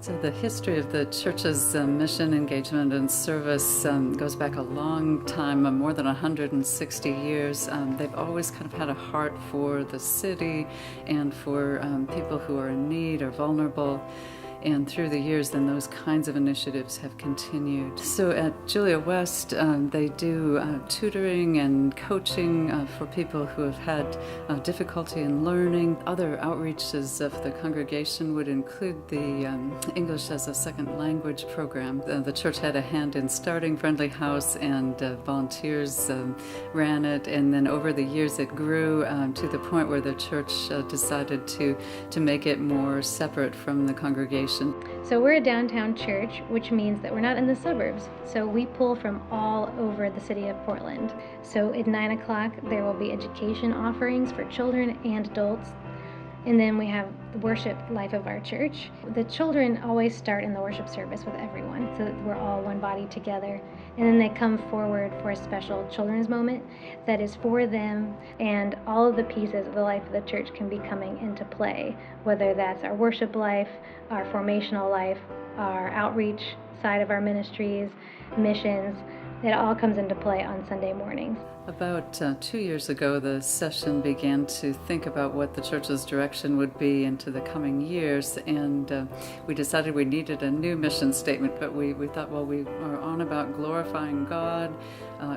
So the history of the church's mission, engagement, and service goes back a long time, more than 160 years. They've always kind of had a heart for the city and for people who are in need or vulnerable. And through the years, then those kinds of initiatives have continued. So at Julia West, they do tutoring and coaching for people who have had difficulty in learning. Other outreaches of the congregation would include the English as a Second Language program. The church had a hand in starting Friendly House, and volunteers ran it. And then over the years, it grew to the point where the church decided to make it more separate from the congregation. So we're a downtown church, which means that we're not in the suburbs. So we pull from all over the city of Portland. So at 9 o'clock, there will be education offerings for children and adults. And then we have the worship life of our church. The children always start in the worship service with everyone, so that we're all one body together. And then they come forward for a special children's moment that is for them, and all of the pieces of the life of the church can be coming into play, whether that's our worship life, our formational life, our outreach side of our ministries, missions. It all comes into play on Sunday mornings. About 2 years ago, the session began to think about what the church's direction would be into the coming years, and we decided we needed a new mission statement, but we thought, well, we are on about glorifying God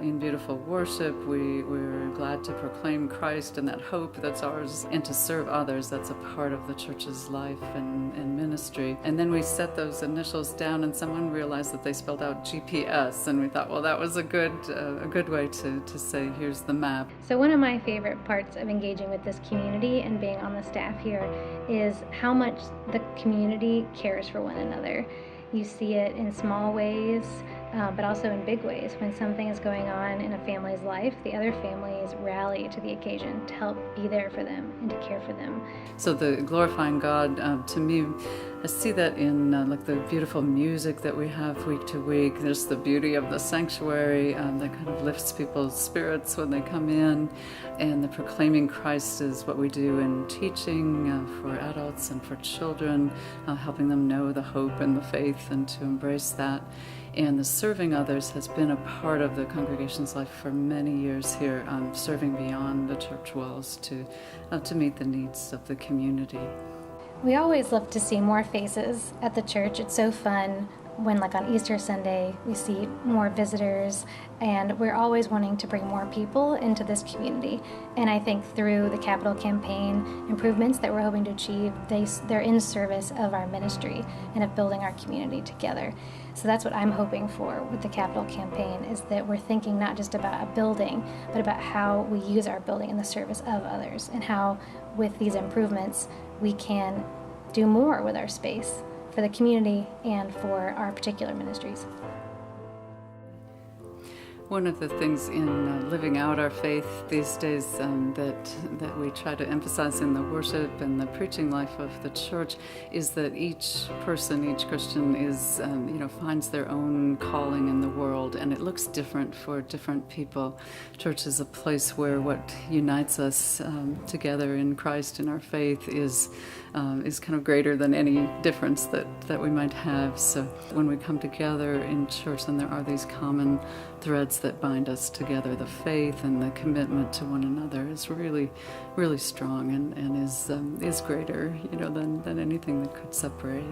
in beautiful worship. We're glad to proclaim Christ and that hope that's ours, and to serve others. That's a part of the church's life and ministry. And then we set those initials down, and someone realized that they spelled out GPS, and we thought, well, that was a good way to say, here's the map. So one of my favorite parts of engaging with this community and being on the staff here is how much the community cares for one another. You see it in small ways, but also in big ways. When something is going on in a family's life, the other families rally to the occasion to help be there for them and to care for them. So the glorifying God, to me, I see that in like the beautiful music that we have week to week. There's the beauty of the sanctuary that kind of lifts people's spirits when they come in. And the proclaiming Christ is what we do in teaching for adults and for children, helping them know the hope and the faith and to embrace that. And the serving others has been a part of the congregation's life for many years here, serving beyond the church walls to meet the needs of the community. We always love to see more faces at the church. It's so fun when, like on Easter Sunday, we see more visitors, and we're always wanting to bring more people into this community. And I think through the capital campaign improvements that we're hoping to achieve, they're in service of our ministry and of building our community together. So that's what I'm hoping for with the capital campaign, is that we're thinking not just about a building, but about how we use our building in the service of others, and how with these improvements we can do more with our space for the community and for our particular ministries. One of the things in living out our faith these days that we try to emphasize in the worship and the preaching life of the church is that each person, each Christian is, finds their own calling in the world, and it looks different for different people. Church is a place where what unites us together in Christ in our faith is kind of greater than any difference that we might have. So when we come together in church, then there are these common threads that bind us together. The faith and the commitment to one another is really, really strong and is greater, than anything that could separate.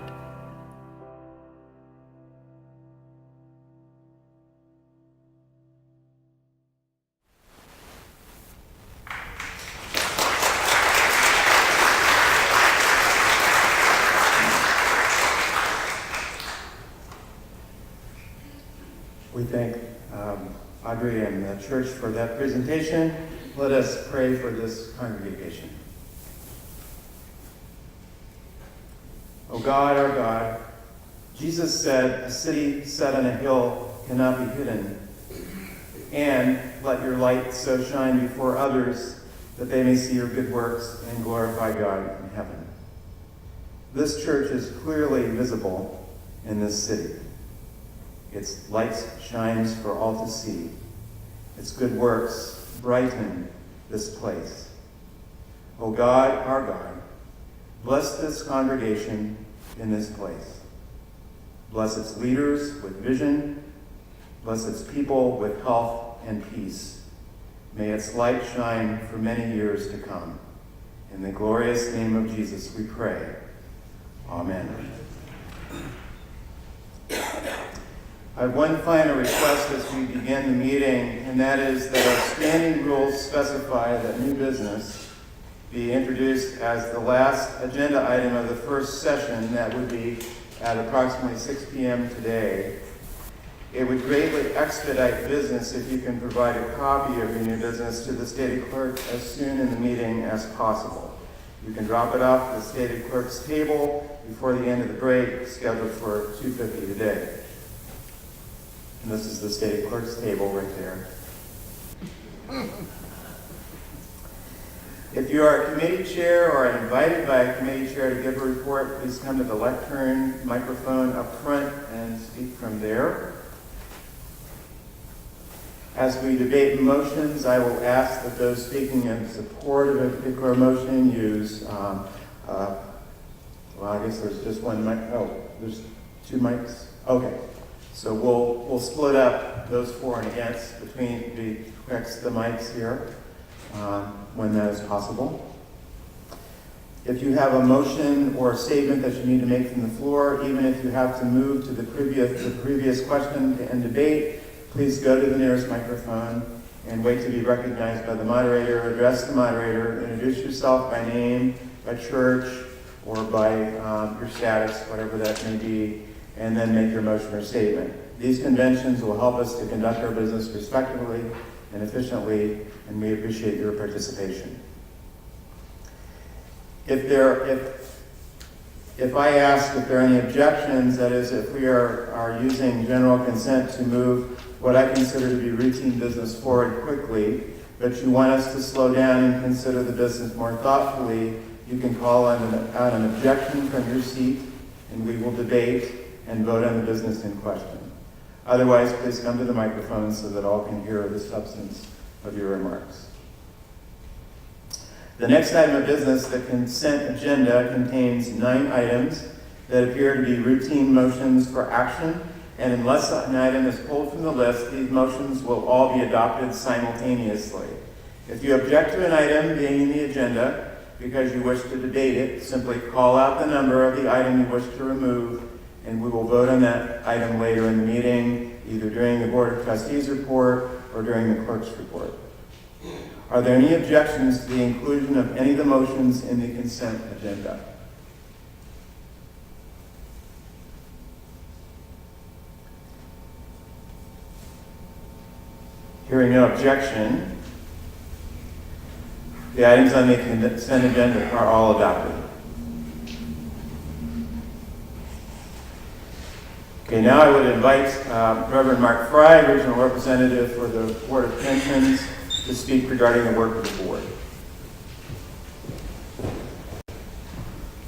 We thank Audrey and the church for that presentation. Let us pray for this congregation. O God, our God, Jesus said, "A city set on a hill cannot be hidden." And let your light so shine before others that they may see your good works and glorify God in heaven. This church is clearly visible in this city. Its light shines for all to see. Its good works brighten this place. O God, our God, bless this congregation in this place. Bless its leaders with vision. Bless its people with health and peace. May its light shine for many years to come. In the glorious name of Jesus we pray. Amen. I have one final request as we begin the meeting, and that is that our standing rules specify that new business be introduced as the last agenda item of the first session. That would be at approximately 6 p.m. today. It would greatly expedite business if you can provide a copy of your new business to the stated clerk as soon in the meeting as possible. You can drop it off at the stated clerk's table before the end of the break, scheduled for 2:50 today. And this is the stated clerk's table right there. If you are a committee chair or invited by a committee chair to give a report, please come to the lectern microphone up front and speak from there. As we debate motions, I will ask that those speaking in support of a particular motion use, well, I guess there's just one mic. Oh, there's two mics? Okay. So we'll split up those for and against between the mics here when that is possible. If you have a motion or a statement that you need to make from the floor, even if you have to move to the previous question to end debate, please go to the nearest microphone and wait to be recognized by the moderator. Address the moderator, introduce yourself by name, by church, or by your status, whatever that may be, and then make your motion or statement. These conventions will help us to conduct our business respectfully and efficiently, and we appreciate your participation. If I ask if there are any objections, that is, if we are using general consent to move what I consider to be routine business forward quickly, but you want us to slow down and consider the business more thoughtfully, you can call out an objection from your seat, and we will debate and vote on the business in question. Otherwise, please come to the microphone so that all can hear the substance of your remarks. The next item of business, the consent agenda, contains 9 items that appear to be routine motions for action, and unless an item is pulled from the list, these motions will all be adopted simultaneously. If you object to an item being in the agenda because you wish to debate it, simply call out the number of the item you wish to remove, and we will vote on that item later in the meeting, either during the Board of Trustees report or during the clerk's report. Are there any objections to the inclusion of any of the motions in the consent agenda? Hearing no objection, the items on the consent agenda are all adopted. Okay, now I would invite Reverend Mark Fry, Regional Representative for the Board of Pensions, to speak regarding the work of the board.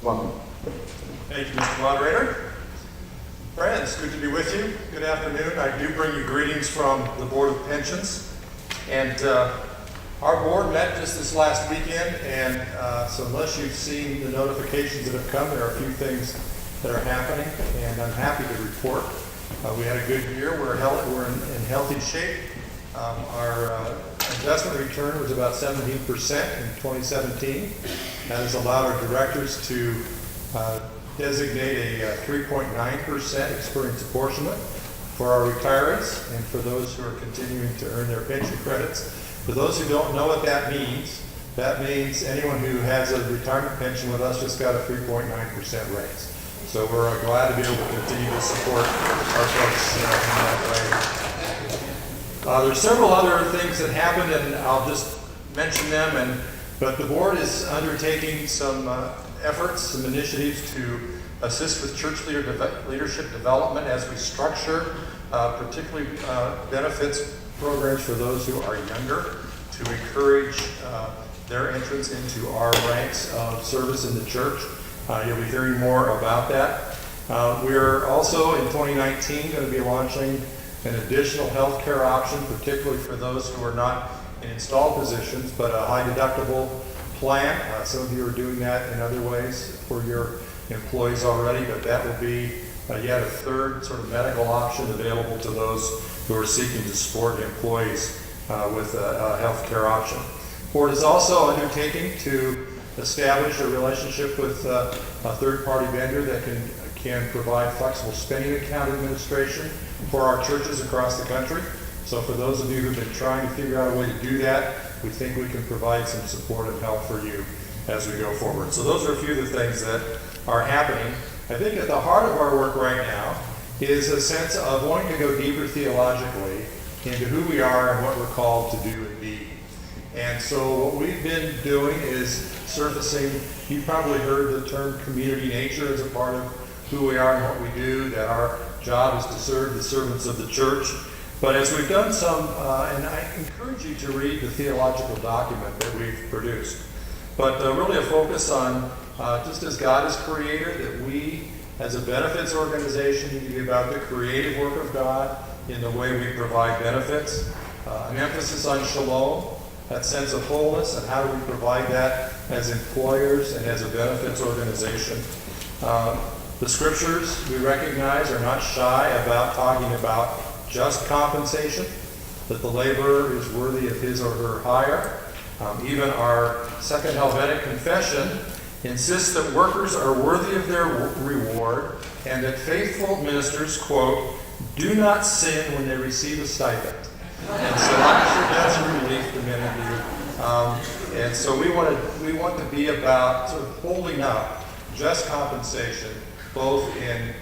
Welcome. Thank you, Mr. Moderator. Friends, good to be with you. Good afternoon. I do bring you greetings from the Board of Pensions. And our board met just this last weekend, and so unless you've seen the notifications that have come, there are a few things that are happening, and I'm happy to report. We had a good year. We're in healthy shape. Our investment return was about 17% in 2017. That has allowed our directors to designate a 3.9% experience apportionment for our retirees and for those who are continuing to earn their pension credits. For those who don't know what that means anyone who has a retirement pension with us just got a 3.9% raise. So we're glad to be able to continue to support our folks in that way. There's several other things that happened, and I'll just mention them. But the board is undertaking some efforts, some initiatives to assist with church leadership development as we structure particularly benefits programs for those who are younger to encourage their entrance into our ranks of service in the church. You'll be hearing more about that. We're also in 2019 going to be launching an additional health care option, particularly for those who are not in installed positions, but a high deductible plan. Some of you are doing that in other ways for your employees already, but that will be yet a third sort of medical option available to those who are seeking to support employees with a health care option. The board is also undertaking to establish a relationship with a third-party vendor that can provide flexible spending account administration for our churches across the country. So for those of you who've been trying to figure out a way to do that, we think we can provide some support and help for you as we go forward. So those are a few of the things that are happening. I think at the heart of our work right now is a sense of wanting to go deeper theologically into who we are and what we're called to do and be. And so what we've been doing is surfacing, you probably heard the term community nature as a part of who we are and what we do, that our job is to serve the servants of the church. But as we've done some, and I encourage you to read the theological document that we've produced, but really a focus on just as God is creator, that we as a benefits organization need to be about the creative work of God in the way we provide benefits. An emphasis on shalom, that sense of wholeness, and how do we provide that as employers and as a benefits organization. The scriptures, we recognize, are not shy about talking about just compensation, that the laborer is worthy of his or her hire. Even our Second Helvetic Confession insists that workers are worthy of their reward and that faithful ministers, quote, do not sin when they receive a stipend. And so I'm sure that's a relief to many of you. And so we want to be about sort of holding up just compensation, both in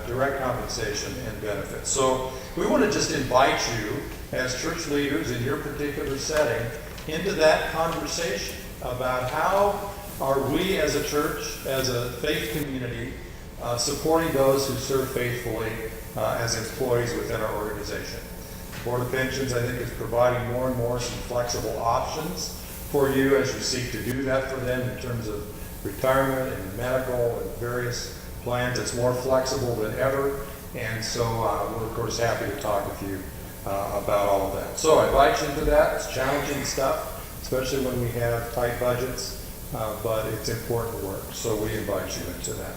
direct compensation and benefits. So we want to just invite you as church leaders in your particular setting into that conversation about how are we as a church, as a faith community, supporting those who serve faithfully as employees within our organization. The Board of Pensions, I think, is providing more and more some flexible options for you as you seek to do that for them in terms of retirement and medical and various plans. It's more flexible than ever, and so we're of course happy to talk with you about all of that. So I invite you into that. It's challenging stuff, especially when we have tight budgets, but it's important work, so we invite you into that.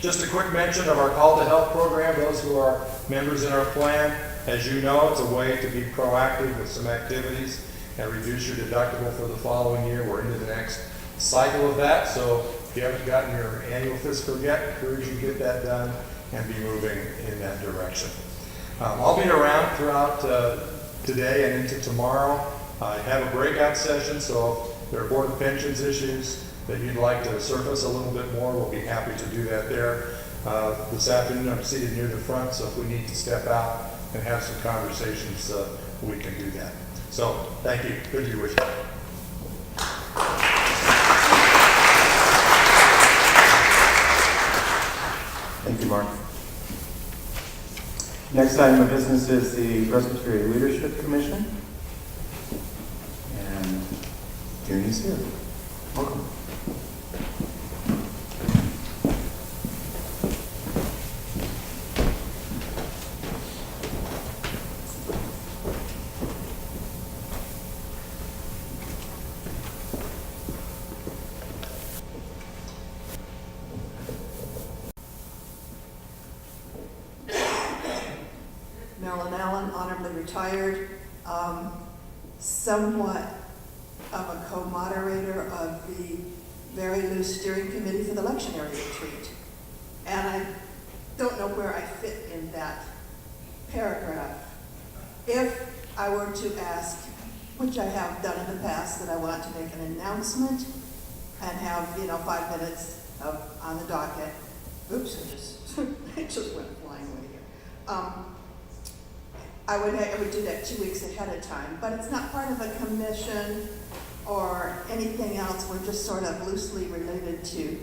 Just a quick mention of our Call to Health program. Those who are members in our plan, as you know, it's a way to be proactive with some activities and reduce your deductible for the following year. We're into the next cycle of that, so if you haven't gotten your annual fiscal yet, I encourage you to get that done and be moving in that direction. I'll be around throughout today and into tomorrow. I have a breakout session, so if there are Board of Pensions issues that you'd like to surface a little bit more, we'll be happy to do that there. This afternoon I'm seated near the front, so if we need to step out and have some conversations, we can do that. So, thank you. Good to be with you. Thank you, Mark. Next item of business is the Presbytery Leadership Commission. And Tierney's here. Welcome. Retired, somewhat of a co-moderator of the very loose steering committee for the lectionary retreat. And I don't know where I fit in that paragraph. If I were to ask, which I have done in the past, that I want to make an announcement and have, 5 minutes on the docket. Oops, it just went flying away here. I would do that 2 weeks ahead of time, but it's not part of a commission or anything else. We're just sort of loosely related to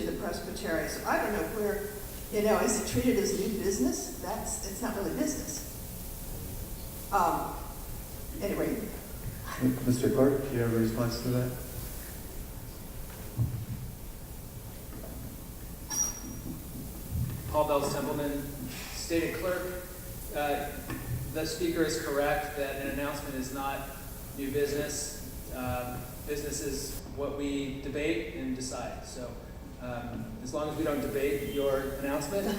the Presbytery. So I don't know where, is it treated as new business? It's not really business. Anyway. Mr. Clark, do you have a response to that? Paul Bells Templeman, State Clerk. The speaker is correct that an announcement is not new business. Business is what we debate and decide. So As long as we don't debate your announcement.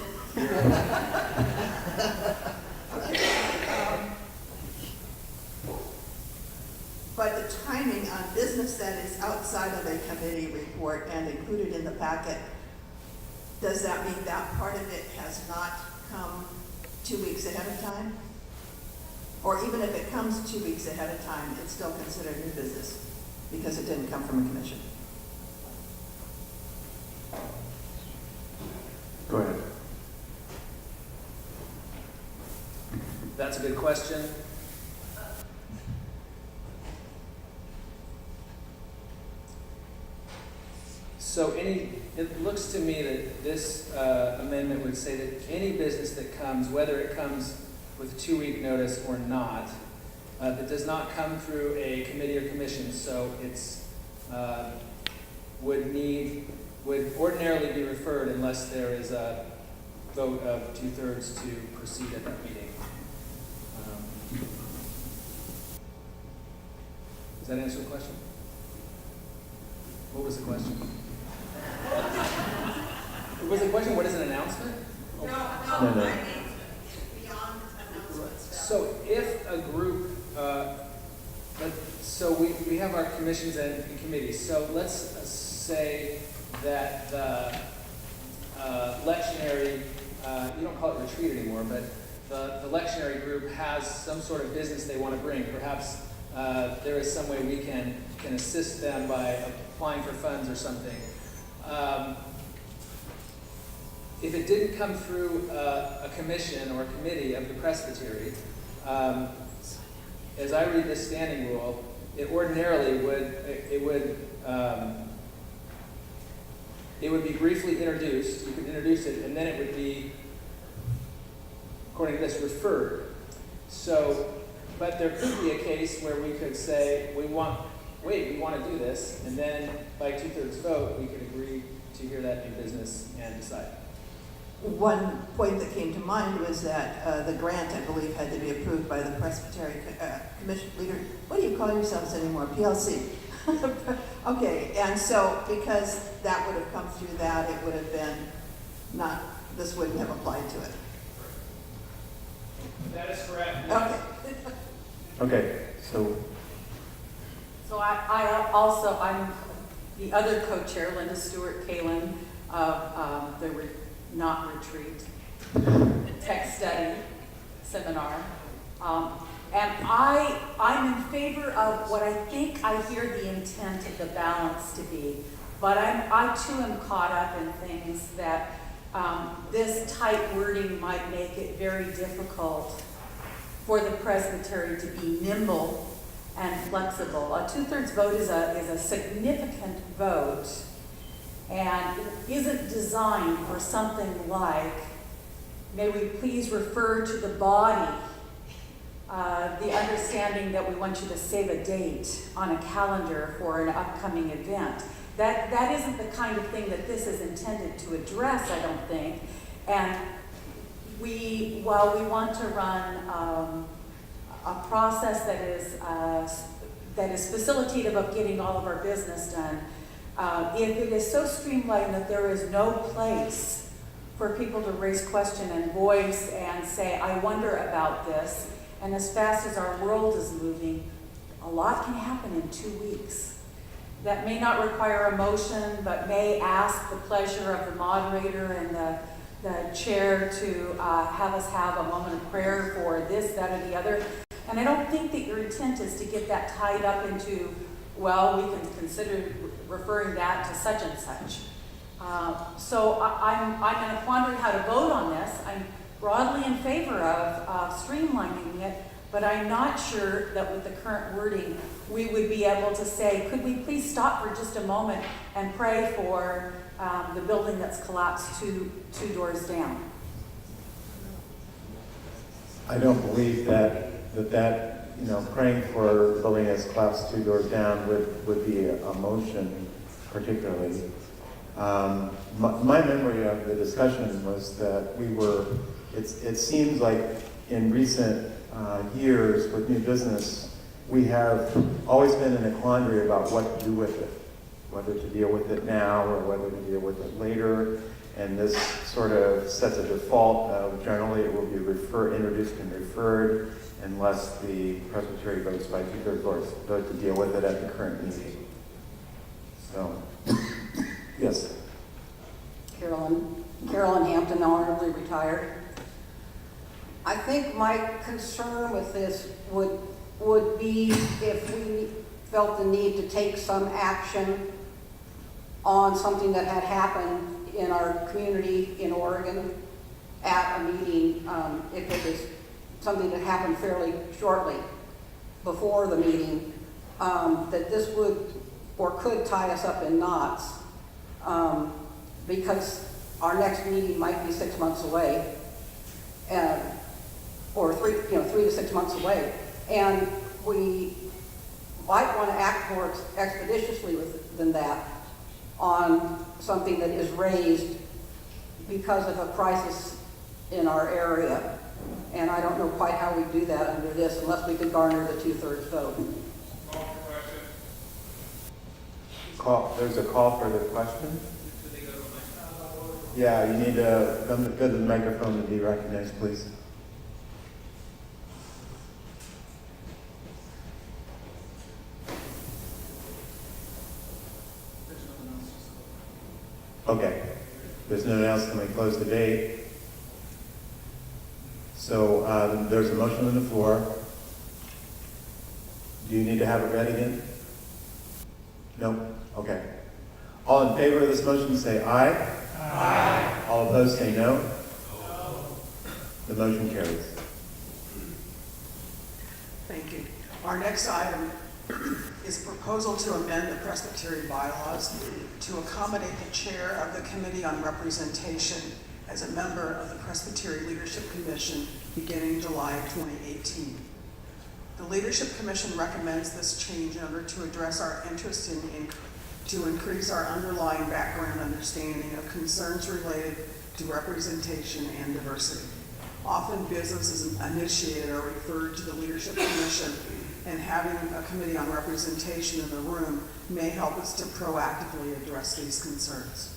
But the timing on business that is outside of a committee report and included in the packet, does that mean that part of it has not come 2 weeks ahead of time? Or even if it comes 2 weeks ahead of time, it's still considered new business because it didn't come from a commission? Go ahead. That's a good question. So it looks to me that this amendment would say that any business that comes, whether it comes with 2-week notice or not, that does not come through a committee or commission, so it's would ordinarily be referred unless there is a vote of 2/3 to proceed at that meeting. Does that answer the question? What was the question? Was the question, what is an announcement? No. No. Beyond announcements. So if a group, so we have our commissions and committees. So let's say that the lectionary, you don't call it retreat anymore, but the lectionary group has some sort of business they want to bring. Perhaps there is some way we can assist them by applying for funds or something. If it didn't come through a commission or a committee of the Presbytery, as I read this standing rule, it ordinarily it would be briefly introduced. You could introduce it, and then it would be, according to this, referred. So, but there could be a case where we could say we want to do this, and then by 2/3 vote, we could agree to hear that new business and decide. One point that came to mind was that the grant, I believe, had to be approved by the Presbytery Commission leader. What do you call yourselves anymore? PLC. Okay, and so because that would have come through that, it would have been not, this wouldn't have applied to it. That is correct. Okay. Okay, so So I'm the other co-chair, Linda Stewart Kalin, of the Not Retreat Tech Study Seminar. And I'm in favor of what I think I hear the intent of the balance to be, but I too am caught up in things that this tight wording might make it very difficult for the presbytery to be nimble and flexible. A 2/3 vote is a significant vote and isn't designed for something like, may we please refer to the body, the understanding that we want you to save a date on a calendar for an upcoming event. That isn't the kind of thing that this is intended to address, I don't think. And while we want to run a process that is facilitative of getting all of our business done, if it is so streamlined that there is no place for people to raise question and voice and say, I wonder about this, and as fast as our world is moving, a lot can happen in 2 weeks. That may not require a motion, but may ask the pleasure of the moderator and the chair to have us have a moment of prayer for this, that, or the other. And I don't think that your intent is to get that tied up into, well, we can consider referring that to such and such. So I'm in a quandary how to vote on this. I'm broadly in favor of streamlining it, but I'm not sure that with the current wording, we would be able to say, could we please stop for just a moment and pray for the building that's collapsed two doors down? I don't believe that praying for the building that's collapsed 2 doors down would be a motion particularly. My memory of the discussion was that it seems like in recent years with new business, we have always been in a quandary about what to do with it, whether to deal with it now or whether to deal with it later. And this sort of sets a default of generally it will be introduced and referred unless the Presbytery votes by 2/3 vote to deal with it at the current meeting. So, yes. Carolyn Hampton, honorably retired. I think my concern with this would be if we felt the need to take some action on something that had happened in our community in Oregon at a meeting, if it was something that happened fairly shortly before the meeting, that this would or could tie us up in knots, because our next meeting might be 6 months away, or 3 to 6 months away, and we might want to act more expeditiously than that on something that is raised because of a crisis in our area. And I don't know quite how we do that under this unless we could garner the 2/3 vote. There's a call for the question? Yeah, you need to go to the microphone to be recognized, please. Okay. There's no one else. Can we close the debate? So there's a motion on the floor. Do you need to have it read again? No? Okay. All in favor of this motion say aye. Aye. All opposed say no. No. The motion carries. Thank you. Our next item is a proposal to amend the Presbytery bylaws to accommodate the chair of the Committee on Representation as a member of the Presbytery Leadership Commission beginning July 2018. The Leadership Commission recommends this change in order to address our interest to increase our underlying background understanding of concerns related to representation and diversity. Often businesses initiated or referred to the Leadership Commission, and having a Committee on Representation in the room may help us to proactively address these concerns.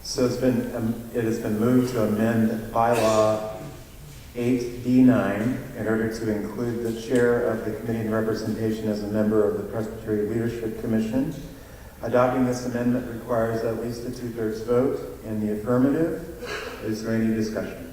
So it has been moved to amend bylaw 8D9 in order to include the chair of the Committee on Representation as a member of the Presbytery Leadership Commission. Adopting this amendment requires at least a 2/3 vote in the affirmative. Is there any discussion?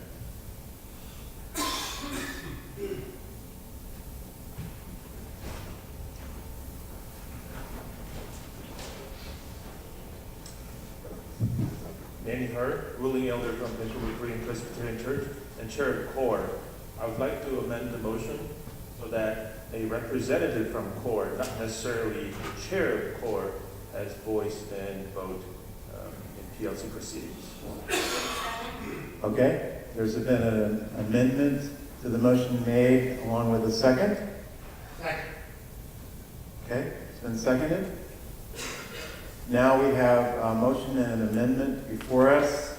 Danny Hart, ruling elder from Potentialities Presbyterian Church and chair of CORE. I would like to amend the motion so that a representative from CORE, not necessarily the chair of CORE, has voice and vote in PLC proceedings. Okay, there's been an amendment to the motion made along with a second. Second. Okay, it's been seconded. Now we have a motion and an amendment before us.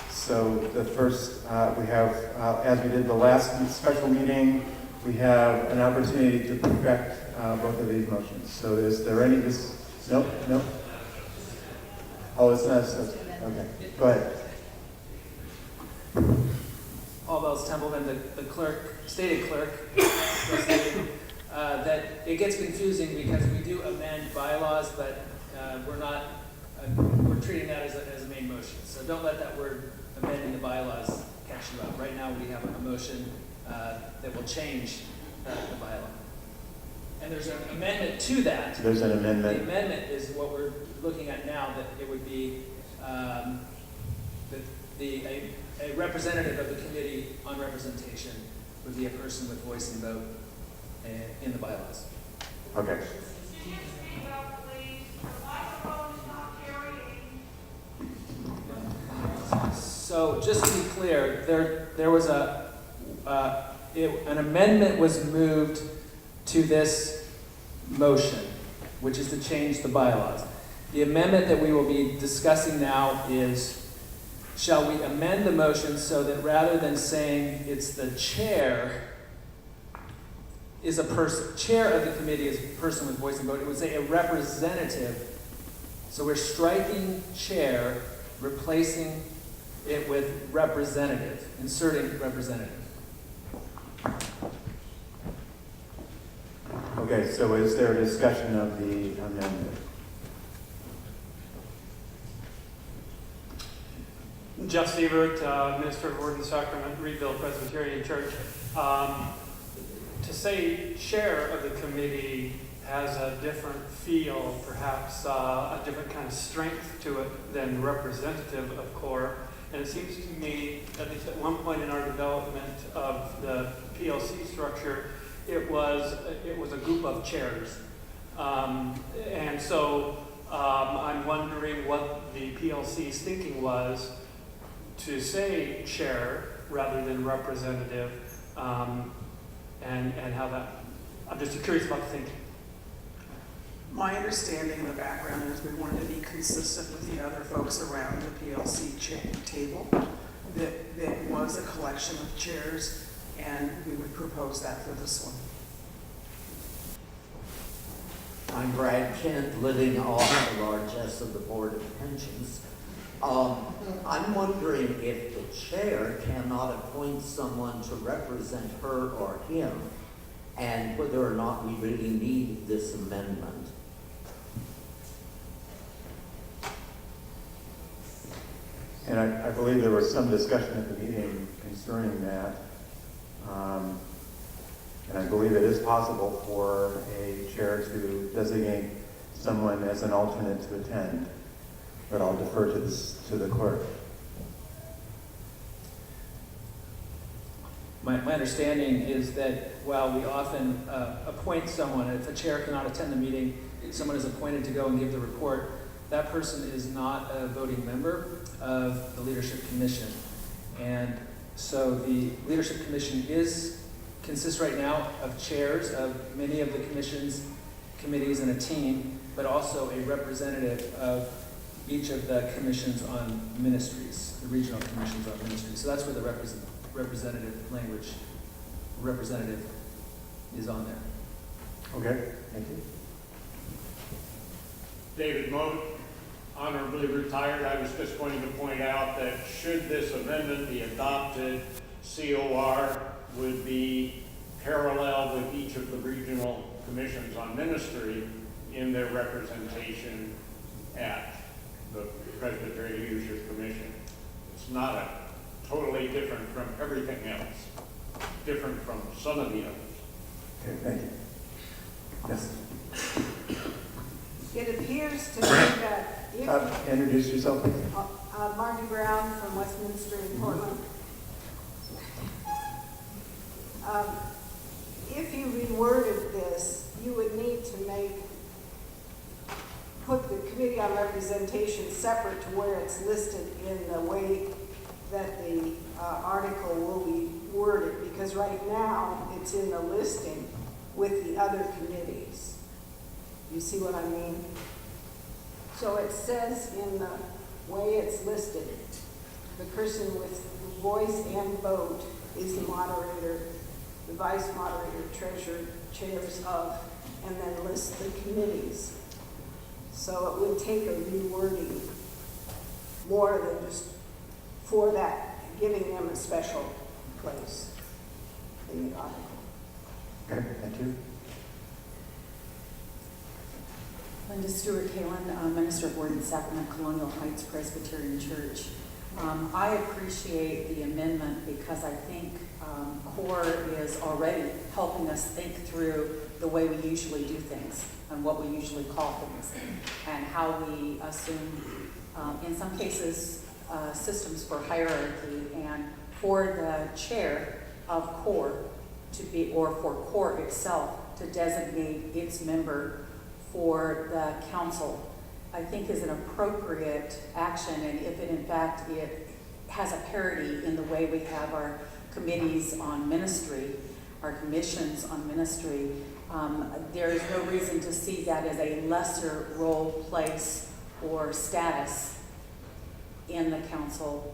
So the first, we have, as we did the last special meeting, we have an opportunity to perfect both of these motions. So is there any, nope, nope. Oh, it's not, okay, go ahead. All bells Templeman, the clerk, stated clerk, that it gets confusing because we do amend bylaws, but we're treating that as a main motion. So don't let that word amending the bylaws catch you up. Right now we have a motion that will change the bylaw. And there's an amendment to that. There's an amendment. The amendment is what we're looking at now, that it would be a representative of the Committee on Representation would be a person with voice and vote in the bylaws. Okay. So just to be clear, there was an amendment was moved to this motion, which is to change the bylaws. The amendment that we will be discussing now is, shall we amend the motion so that rather than saying it's the chair is a person, chair of the committee is a person with voice and vote. It would say a representative. So we're striking chair, replacing it with representative, inserting representative. Okay, so is there a discussion of the amendment? Jeff Siebert, Minister of Word and Sacrament, Reedville Presbyterian Church. To say chair of the committee has a different feel, perhaps a different kind of strength to it than representative of CORE. And it seems to me, at least at one point in our development of the PLC structure, it was a group of chairs. And so I'm wondering what the PLC's thinking was to say chair rather than representative, and how that, I'm just curious about the thinking. My understanding of the background is we wanted to be consistent with the other folks around the PLC table, that was a collection of chairs, and we would propose that for this one. I'm Brad Kent, living off the largesse of the Board of Pensions. I'm wondering if the chair cannot appoint someone to represent her or him, and whether or not we really need this amendment. And I believe there was some discussion at the meeting concerning that. And I believe it is possible for a chair to designate someone as an alternate to attend. But I'll defer to the clerk. My understanding is that while we often appoint someone, if a chair cannot attend the meeting, someone is appointed to go and give the report, that person is not a voting member of the Leadership Commission. And so the Leadership Commission consists right now of chairs of many of the committees and a team, but also a representative of each of the commissions on ministries, the regional commissions on ministries. So that's where the representative language, representative, is on there. Okay, thank you. David Moat, honorably retired. I was just going to point out that should this amendment be adopted, COR would be parallel with each of the regional commissions on ministry in their representation at the Presbytery Leadership Commission. It's not a totally different from everything else, different from some of the others. Okay, thank you. Yes. It appears to me that if Introduce yourself, please. Margie Brown from Westminster in Portland. If you reworded this, you would need to put the Committee on Representation separate to where it's listed in the way that the article will be worded, because right now it's in the listing with the other committees. You see what I mean? So it says in the way it's listed, the person with voice and vote is the moderator, the vice moderator, treasurer, chairs of, and then lists the committees. So it would take a rewording more than just for that, giving them a special place in the article. Okay, thank you. Linda Stewart Kalen, Minister of Word and Sacrament, Colonial Heights Presbyterian Church. I appreciate the amendment because I think CORE is already helping us think through the way we usually do things and what we usually call things and how we assume, in some cases, systems for hierarchy, and for the chair of CORE to be, or for CORE itself to designate its member for the council, I think is an appropriate action. And if it in fact it has a parity in the way we have our committees on ministry, our commissions on ministry, there is no reason to see that as a lesser role, place, or status in the council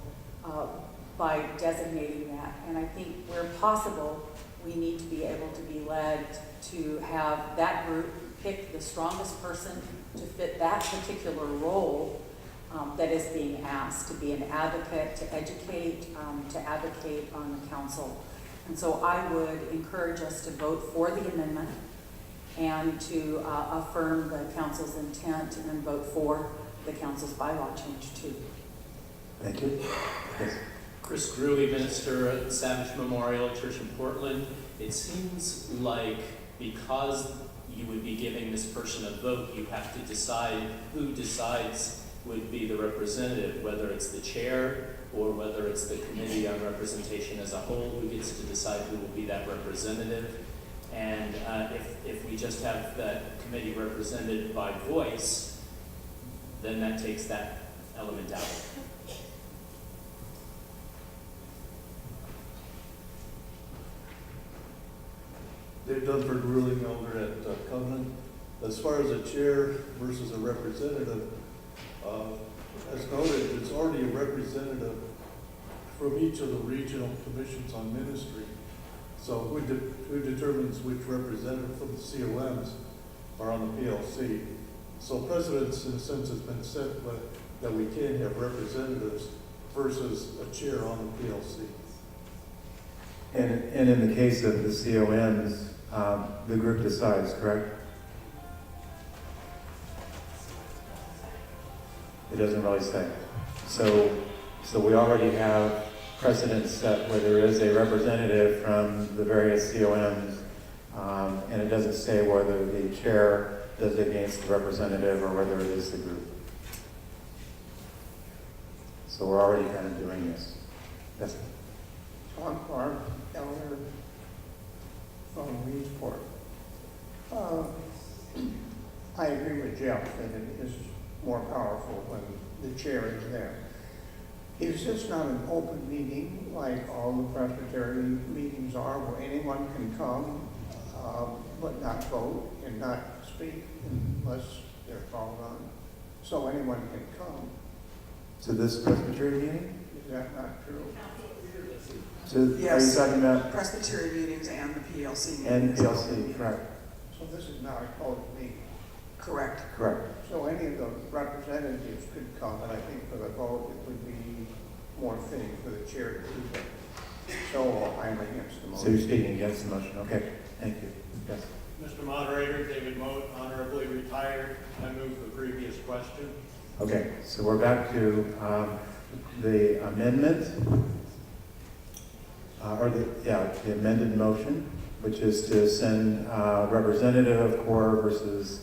by designating that. And I think where possible, we need to be able to be led to have that group pick the strongest person to fit that particular role that is being asked, to be an advocate, to educate, to advocate on the council. And so I would encourage us to vote for the amendment and to affirm the council's intent and vote for the council's bylaw change too. Thank you. Yes. Chris Gruey, minister at Savage Memorial Church in Portland. It seems like because you would be giving this person a vote, you have to decide who decides would be the representative, whether it's the chair or whether it's the Committee on Representation as a whole who gets to decide who will be that representative. And if we just have that committee represented by voice, then that takes that element out. Dave Dunford, ruling elder at Covenant. As far as a chair versus a representative, as noted, it's already a representative from each of the regional commissions on ministry. So who determines which representative from the COMs are on the PLC? So precedence, in a sense, has been set, but that we can have representatives versus a chair on the PLC. And in the case of the COMs, the group decides, correct? It doesn't really say. So we already have precedents set where there is a representative from the various COMs, and it doesn't say whether the chair designates the representative or whether it is the group. So we're already kind of doing this. Yes. John Clark, elder from Reedsport. I agree with Jeff that it is more powerful when the chair is there. Is this not an open meeting like all the Presbyterian meetings are, where anyone can come but not vote and not speak unless they're called on? So anyone can come. To this Presbyterian meeting? Is that not true? Yes. Are you talking about? Presbyterian meetings and the PLC meetings. And PLC, correct. So this is not a closed meeting. Correct. Correct. So any of the representatives could come, and I think for the vote, it would be more fitting for the chair to do that. So I'm against the motion. So you're speaking against the motion. Okay, thank you. Yes. Mr. Moderator, David Moat, honorably retired. I move the previous question. Okay, so we're back to the amendment, the amended motion, which is to send representative of CORE versus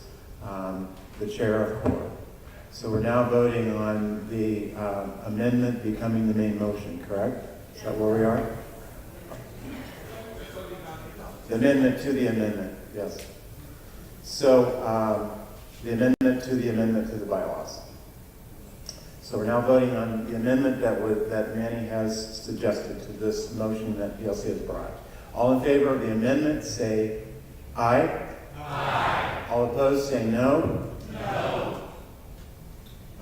the chair of CORE. So we're now voting on the amendment becoming the main motion, correct? Is that where we are? The amendment to the amendment, yes. So the amendment to the bylaws. So we're now voting on the amendment that Manny has suggested to this motion that PLC has brought. All in favor of the amendment, say aye. Aye. All opposed, say no. No.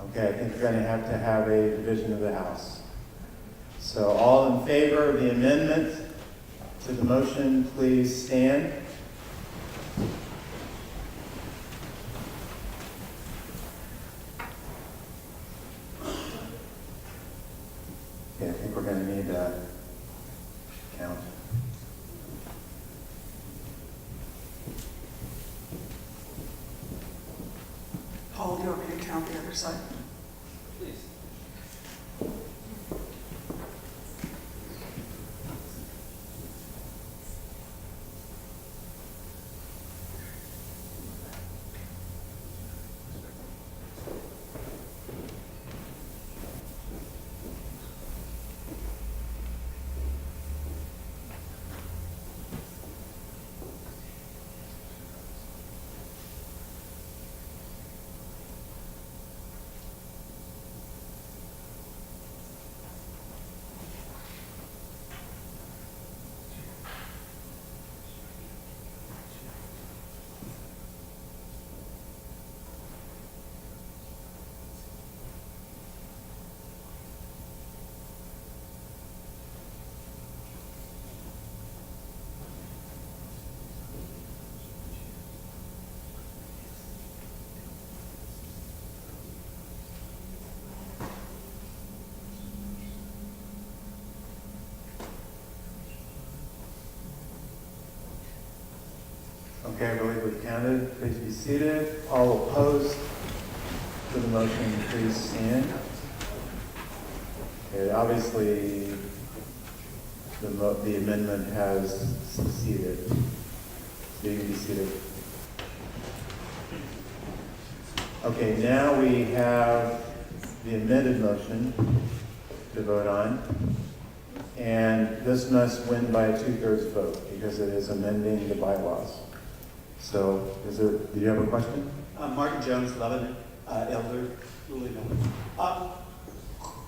Okay, I think we're going to have a division of the House. So all in favor of the amendment to the motion, please stand. Okay, I think we're going to need a count. Paul, do you want me to count the other side? Please. Okay, I believe we've counted. Please be seated. All opposed to the motion, please stand. Okay, obviously, the amendment has succeeded. So you can be seated. Okay, now we have the amended motion to vote on. And this must win by a 2/3 vote because it is amending the bylaws. So, do you have a question? Martin Jones, Lebanon, Elder, Louisville.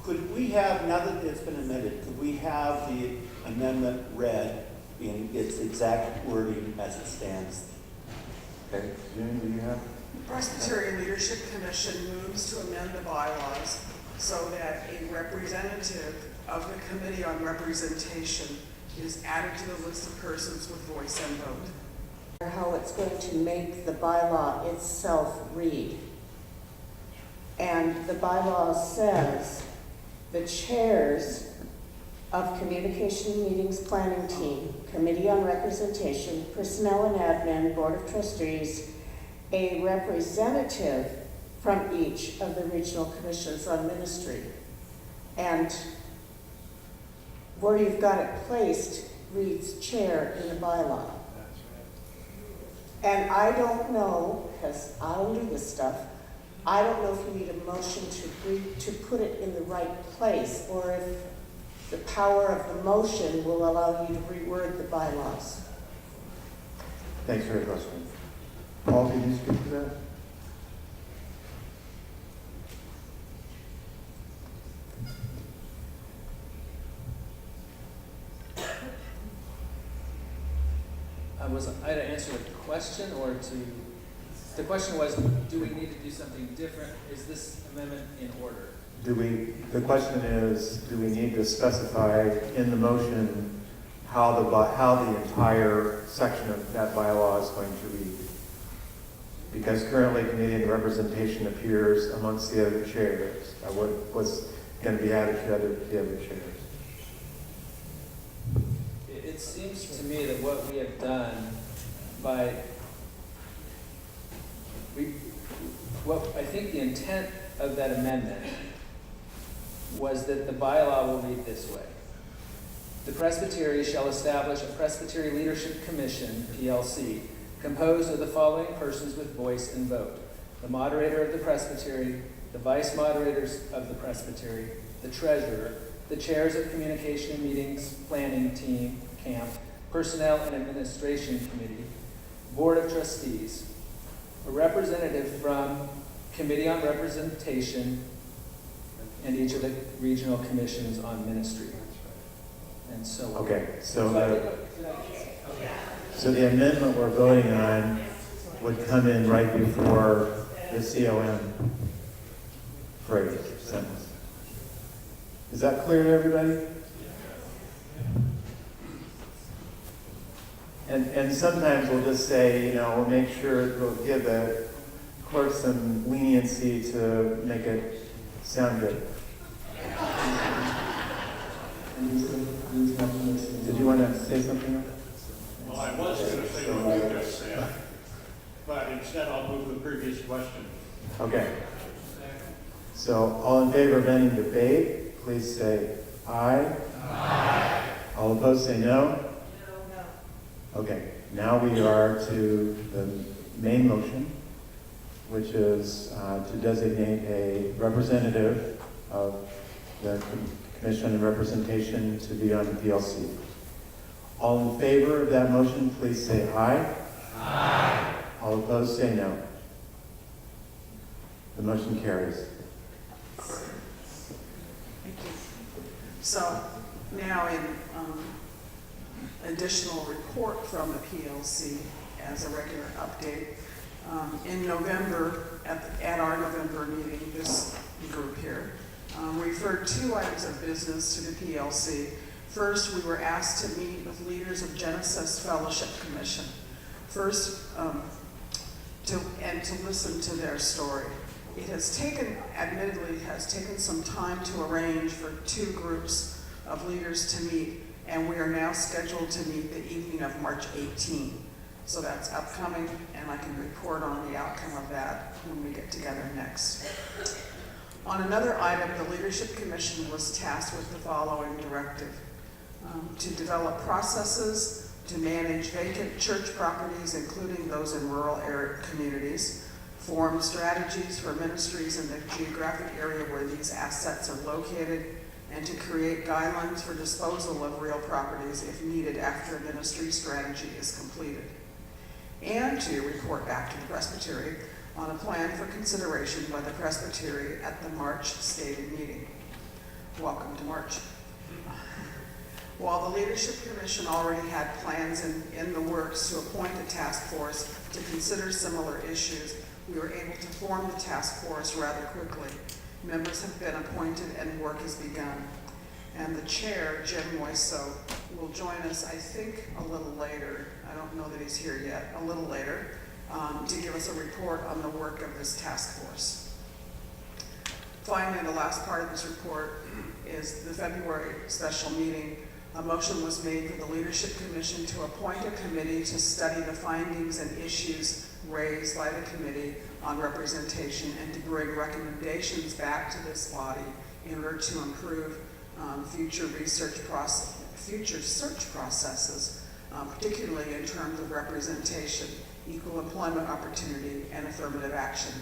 Could we have, now that it's been amended, could we have the amendment read in its exact wording as it stands? Okay, June, do you have? The Presbyterian Leadership Commission moves to amend the bylaws so that a representative of the Committee on Representation is added to the list of persons with voice and vote. How it's going to make the bylaw itself read. And the bylaw says the chairs of Communication Meetings Planning Team, Committee on Representation, Personnel and Admin, Board of Trustees, a representative from each of the regional commissions on ministry. And where you've got it placed reads chair in the bylaw. And I don't know, because I don't do this stuff, I don't know if you need a motion to put it in the right place, or if the power of the motion will allow you to reword the bylaws. Thanks for your question. Paul, can you speak to that? Was I to answer the question, or to, the question was, do we need to do something different? Is this amendment in order? The question is, do we need to specify in the motion how the entire section of that bylaw is going to read? Because currently Canadian representation appears amongst the other chairs. What's going to be added to the other chairs? It seems to me that what we have done I think the intent of that amendment was that the bylaw will read this way. The Presbytery shall establish a Presbytery Leadership Commission, PLC, composed of the following persons with voice and vote: the moderator of the Presbytery, the vice moderators of the Presbytery, the treasurer, the chairs of Communication and Meetings Planning Team, CAMP, Personnel and Administration Committee, Board of Trustees, a representative from Committee on Representation, and each of the regional commissions on ministry. And so on. Okay, so the amendment we're voting on would come in right before the COM phrase, sentence. Is that clear to everybody? And sometimes we'll just say, we'll make sure, we'll give the clerk some leniency to make it sound good. Did you want to say something? Well, I was going to say what you just said, but instead I'll move the previous question. Okay. So, all in favor of ending debate, please say aye. Aye. All opposed say no. Okay, now we are to the main motion, which is to designate a representative of the Commission and Representation to be on the PLC. All in favor of that motion, please say aye. Aye. All opposed say no. The motion carries. Thank you. So now in additional report from the PLC as a regular update. In November, at our November meeting, this group here referred 2 items of business to the PLC. First, we were asked to meet with leaders of Genesis Fellowship Commission. First, to listen to their story. It has admittedly taken some time to arrange for 2 groups of leaders to meet, and we are now scheduled to meet the evening of March 18. So that's upcoming, and I can report on the outcome of that when we get together next. On another item, the Leadership Commission was tasked with the following directive: to develop processes to manage vacant church properties, including those in rural area communities, form strategies for ministries in the geographic area where these assets are located, and to create guidelines for disposal of real properties if needed after a ministry strategy is completed, and to report back to the Presbytery on a plan for consideration by the Presbytery at the March stated meeting. Welcome to March. While the Leadership Commission already had plans in the works to appoint a task force to consider similar issues, we were able to form the task force rather quickly. Members have been appointed and work has begun. And the chair, Jim Moiso, will join us, I think, a little later. I don't know that he's here yet, a little later, to give us a report on the work of this task force. Finally, the last part of this report is the February special meeting. A motion was made for the Leadership Commission to appoint a committee to study the findings and issues raised by the Committee on Representation and to bring recommendations back to this body in order to improve future search processes, particularly in terms of representation, equal employment opportunity, and affirmative action.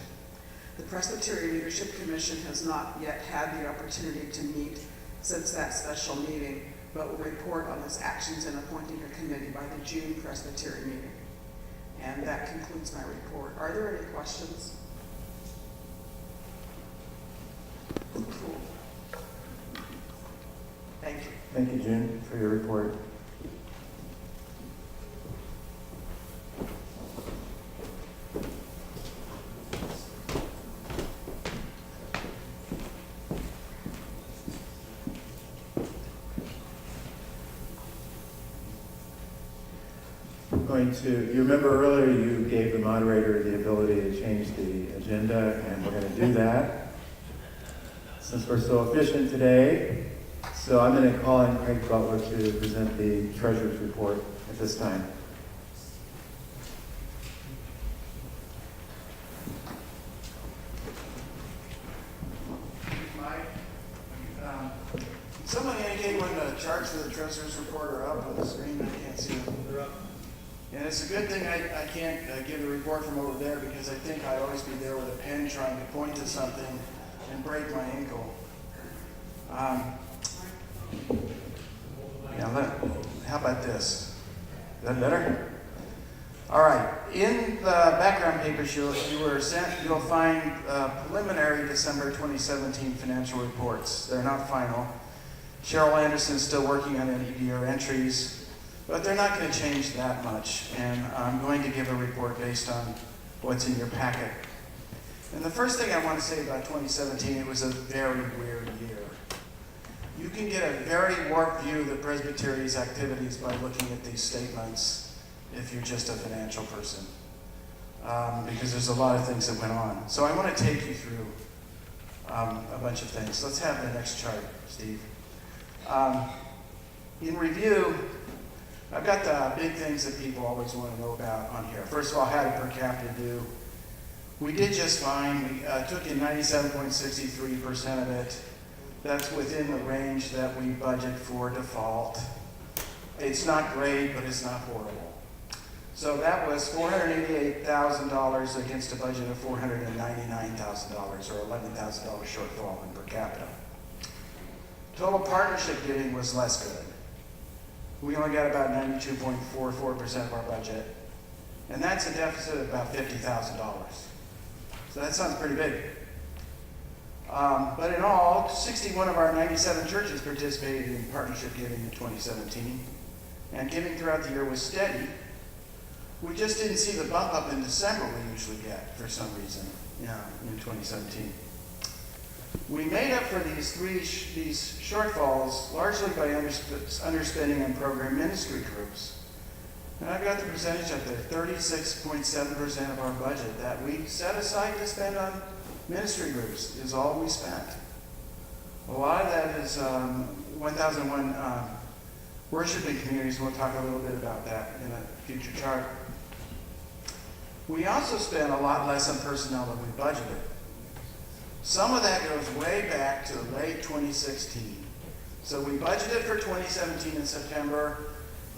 The Presbytery Leadership Commission has not yet had the opportunity to meet since that special meeting, but will report on its actions in appointing a committee by the June Presbytery meeting. And that concludes my report. Are there any questions? Cool. Thank you. Thank you, June, for your report. You remember earlier you gave the moderator the ability to change the agenda, and we're going to do that since we're so efficient today. So I'm going to call in Craig Butler to present the treasurer's report at this time. Someone indicate when the charts for the treasurer's report are up on the screen. I can't see them. They're up. And it's a good thing I can't give a report from over there, because I think I'd always be there with a pen trying to point to something and break my ankle. How about this? Is that better? All right. In the background papers you were sent, you'll find preliminary December 2017 financial reports. They're not final. Cheryl Anderson's still working on NEDR entries, but they're not going to change that much, and I'm going to give a report based on what's in your packet. And the first thing I want to say about 2017, it was a very weird year. You can get a very warped view of the Presbytery's activities by looking at these statements if you're just a financial person, because there's a lot of things that went on. So I want to take you through a bunch of things. Let's have the next chart, Steve. In review, I've got the big things that people always want to know about on here. First of all, how did per capita do? We did just fine. We took in 97.63% of it. That's within the range that we budget for default. It's not great, but it's not horrible. So that was $488,000 against a budget of $499,000, or $11,000 shortfall in per capita. Total partnership giving was less good. We only got about 92.44% of our budget, and that's a deficit of about $50,000. So that sounds pretty big. But in all, 61 of our 97 churches participated in partnership giving in 2017, and giving throughout the year was steady. We just didn't see the bump up in December we usually get for some reason in 2017. We made up for these shortfalls largely by underspending on program ministry groups. And I've got the percentage up there, 36.7% of our budget that we set aside to spend on ministry groups is all we spent. A lot of that is 1001 worshiping communities. We'll talk a little bit about that in a future chart. We also spent a lot less on personnel than we budgeted. Some of that goes way back to late 2016. So we budgeted for 2017 in September,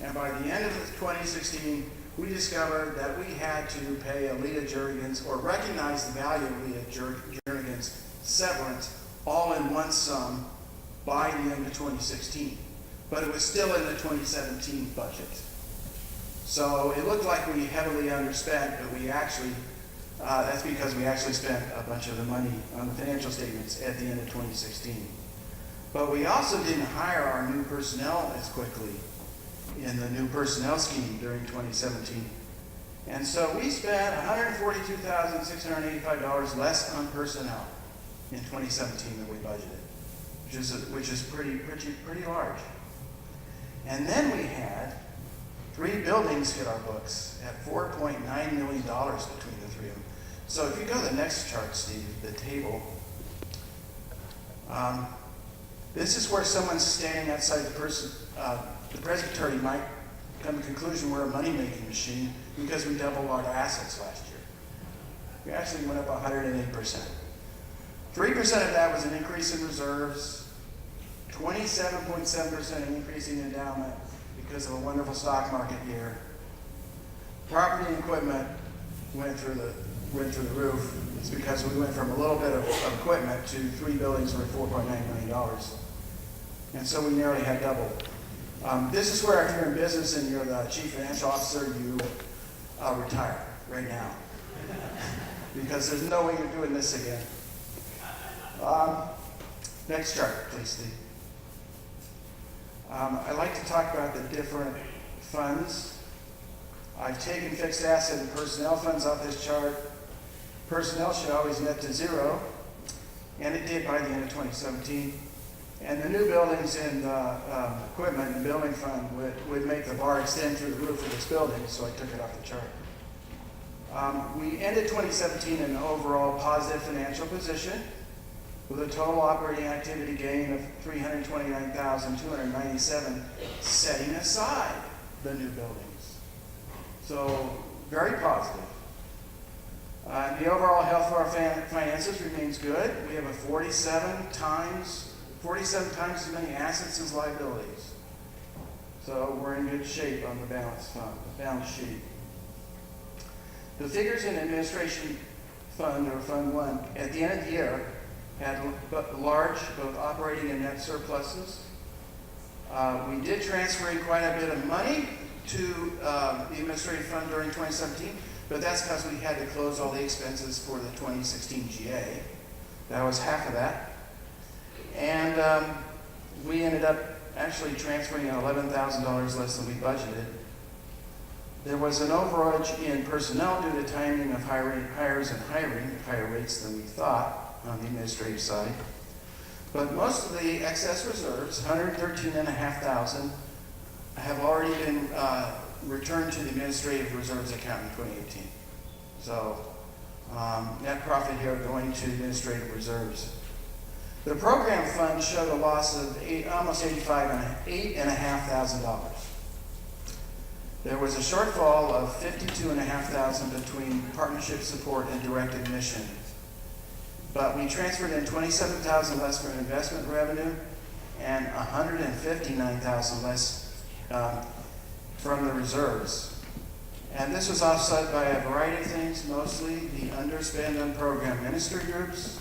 and by the end of 2016, we discovered that we had to pay Alita Jurgens, or recognize the value of Alita Jurgens' severance, all in one sum by the end of 2016. But it was still in the 2017 budget. So it looked like we heavily underspent, but we actually, that's because we actually spent a bunch of the money on the financial statements at the end of 2016. But we also didn't hire our new personnel as quickly in the new personnel scheme during 2017. And so we spent $142,685 less on personnel in 2017 than we budgeted, which is pretty large. And then we had 3 buildings hit our books at $4.9 million between the 3 of them. So if you go to the next chart, Steve, the table, this is where someone standing outside the Presbytery might come to the conclusion we're a money-making machine because we doubled our assets last year. We actually went up 108%. 3% of that was an increase in reserves, 27.7% increase in endowment because of a wonderful stock market year. Property and equipment went through the roof. It's because we went from a little bit of equipment to 3 buildings worth $4.9 million. And so we nearly had double. This is where if you're in business and you're the chief financial officer, you retire right now. Because there's no way you're doing this again. Next chart, please, Steve. I'd like to talk about the different funds. I've taken fixed asset and personnel funds off this chart. Personnel should always net to 0, and it did by the end of 2017. And the new buildings and equipment and building fund would make the bar extend through the roof of this building, so I took it off the chart. We ended 2017 in an overall positive financial position with a total operating activity gain of $329,297, setting aside the new buildings. So very positive. The overall health of our finances remains good. We have a 47 times as many assets as liabilities. So we're in good shape on the balance sheet. The figures in administration fund, or Fund 1, at the end of the year had large both operating and net surpluses. We did transfer in quite a bit of money to the administrative fund during 2017, but that's because we had to close all the expenses for the 2016 GA. That was half of that. And we ended up actually transferring $11,000 less than we budgeted. There was an overage in personnel due to timing of hires and hiring at higher rates than we thought on the administrative side. But most of the excess reserves, $113,500, have already been returned to the administrative reserves account in 2018. So net profit here going to administrative reserves. The program fund showed a loss of almost $8,500. There was a shortfall of $52,500 between partnership support and direct admission. But we transferred in $27,000 less for investment revenue and $159,000 less from the reserves. And this was offset by a variety of things, mostly the underspend on program ministry groups.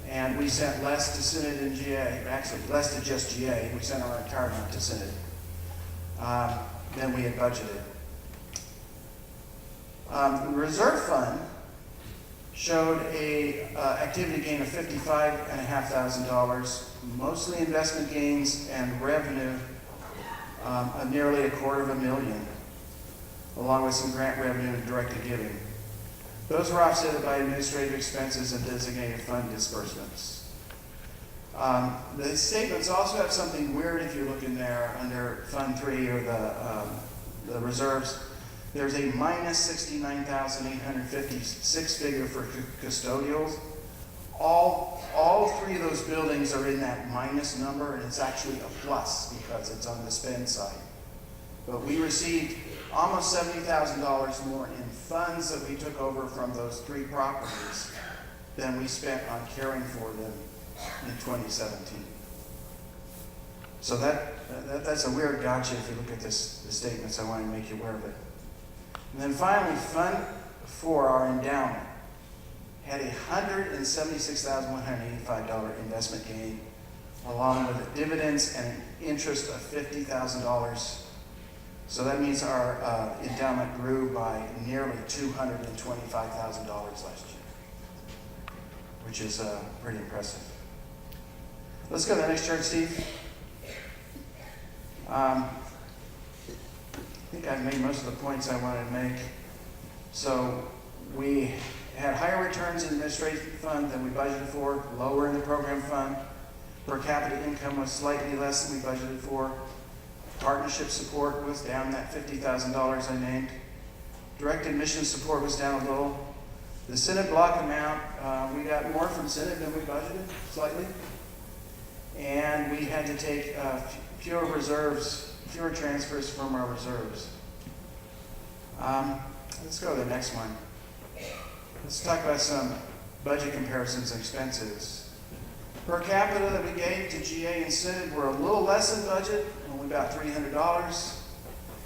And we sent less to Synod and GA, actually less to just GA. We sent our entire amount to Synod than we had budgeted. The reserve fund showed a activity gain of $55,500, mostly investment gains and revenue of nearly $250,000, along with some grant revenue and directed giving. Those were offset by administrative expenses and designated fund disbursements. The statements also have something weird if you look in there under Fund 3 or the reserves. There's a minus $69,856 figure for custodials. All 3 of those buildings are in that minus number, and it's actually a plus because it's on the spend side. But we received almost $70,000 more in funds that we took over from those 3 properties than we spent on caring for them in 2017. So that's a weird gotcha if you look at the statements. I want to make you aware of it. And then finally, Fund 4, our endowment, had a $176,185 investment gain, along with dividends and an interest of $50,000. So that means our endowment grew by nearly $225,000 last year, which is pretty impressive. Let's go to the next chart, Steve. I think I've made most of the points I wanted to make. So we had higher returns in the administrative fund than we budgeted for, lower in the program fund. Per capita income was slightly less than we budgeted for. Partnership support was down that $50,000 I named. Direct admission support was down a little. The Synod block amount, we got more from Synod than we budgeted, slightly. And we had to take fewer transfers from our reserves. Let's go to the next one. Let's talk about some budget comparisons and expenses. Per capita that we gave to GA and Synod were a little less than budget, only about $300,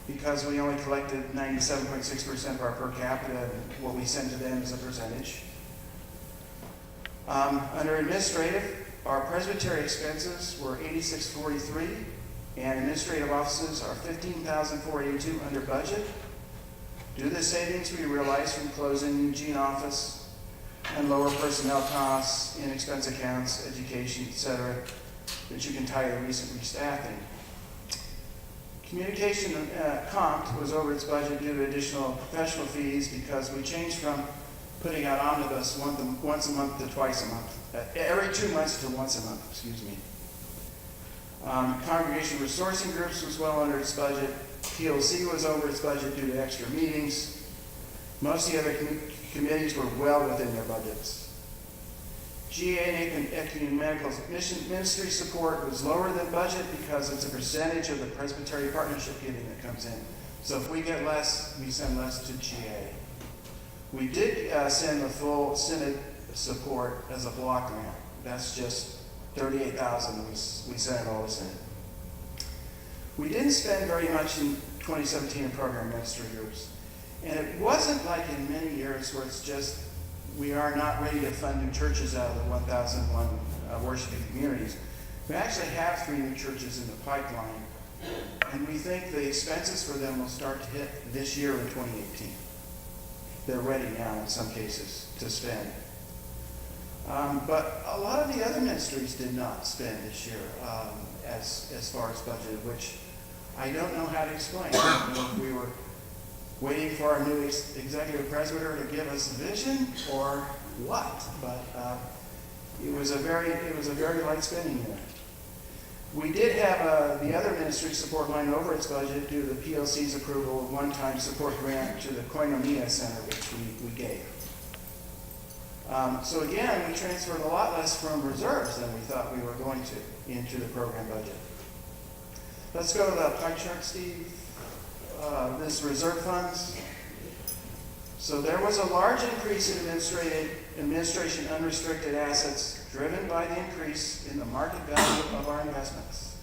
because we only collected 97.6% of our per capita, and what we send to them is a percentage. Under administrative, our Presbytery expenses were $86.43, and administrative offices are $15,482 under budget. Due to the savings we realized from closing the Eugene office and lower personnel costs in expense accounts, education, etc., that you can tie to recent restaffing. Communication comp was over its budget due to additional professional fees because we changed from putting out omnibus once a month to twice a month. Every 2 months to once a month, excuse me. Congregation resourcing groups was well under its budget. PLC was over its budget due to extra meetings. Most of the other committees were well within their budgets. GA and ecumenical ministry support was lower than budget because it's a percentage of the Presbytery partnership giving that comes in. So if we get less, we send less to GA. We did send the full Synod support as a block grant. That's just $38,000. We sent it all to Synod. We didn't spend very much in 2017 in program ministry groups. And it wasn't like in many years where it's just, we are not ready to fund new churches out of the 1,001 worshiping communities. We actually have 3 new churches in the pipeline, and we think the expenses for them will start to hit this year in 2018. They're ready now in some cases to spend. But a lot of the other ministries did not spend this year as far as budgeted, which I don't know how to explain. I don't know if we were waiting for our new executive presbyter to give us a vision or what, but it was a very light spending year. We did have the other ministry support line over its budget due to the PLC's approval of one-time support grant to the Koinonia Center, which we gave. So again, we transferred a lot less from reserves than we thought we were going to into the program budget. Let's go to the pie chart, Steve. This reserve funds. So there was a large increase in administration unrestricted assets driven by the increase in the market value of our investments.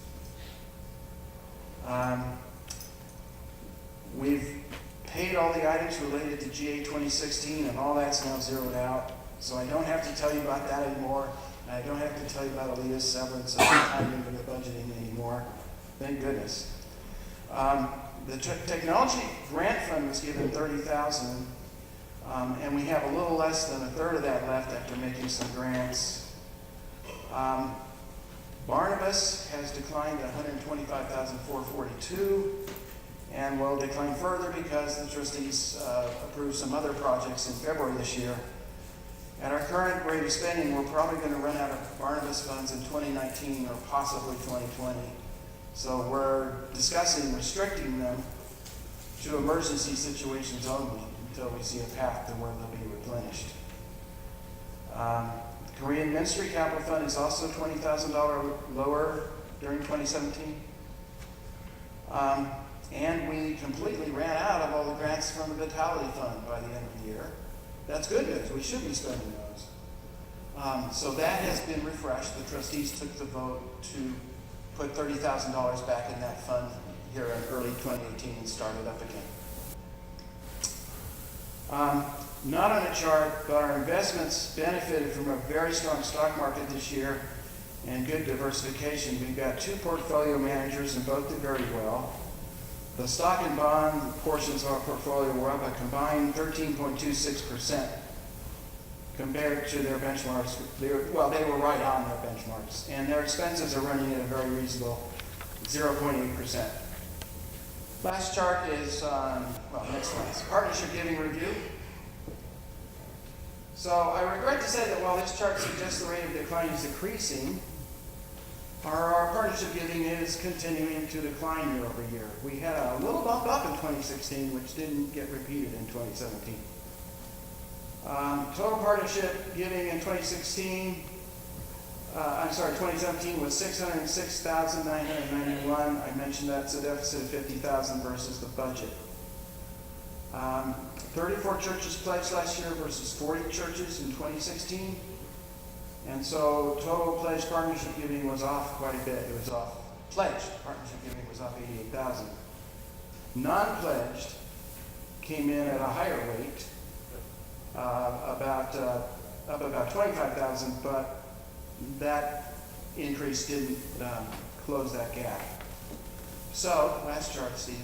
We've paid all the items related to GA 2016, and all that's now zeroed out. So I don't have to tell you about that anymore. And I don't have to tell you about Aaliyah's severance and timing of the budgeting anymore. Thank goodness. The technology grant fund was given $30,000, and we have a little less than a third of that left after making some grants. Barnabas has declined to $125,442, and will decline further because the trustees approved some other projects in February this year. At our current rate of spending, we're probably going to run out of Barnabas funds in 2019 or possibly 2020. So we're discussing restricting them to emergency situations only until we see a path to where they'll be replenished. Korean Ministry Capital Fund is also $20,000 lower during 2017. And we completely ran out of all the grants from the Vitality Fund by the end of the year. That's good news. We should be spending those. So that has been refreshed. The trustees took the vote to put $30,000 back in that fund here in early 2018 and start it up again. Not on a chart, but our investments benefited from a very strong stock market this year and good diversification. We've got 2 portfolio managers and both did very well. The stock and bond portions of our portfolio were up a combined 13.26% compared to their benchmarks. They were right on their benchmarks. And their expenses are running at a very reasonable 0.8%. Last chart is, next slide. Partnership giving review. So I regret to say that while this chart suggests the rate of decline is decreasing, our partnership giving is continuing to decline year over year. We had a little bump up in 2016, which didn't get repeated in 2017. Total partnership giving in 2017 was $606,991. I mentioned that's a deficit of $50,000 versus the budget. 34 churches pledged last year versus 40 churches in 2016. And so total pledged partnership giving was off quite a bit. It was off. Pledged partnership giving was off 88,000. Non-pledged came in at a higher rate, up about 25,000, but that increase didn't close that gap. So, last chart, Steve.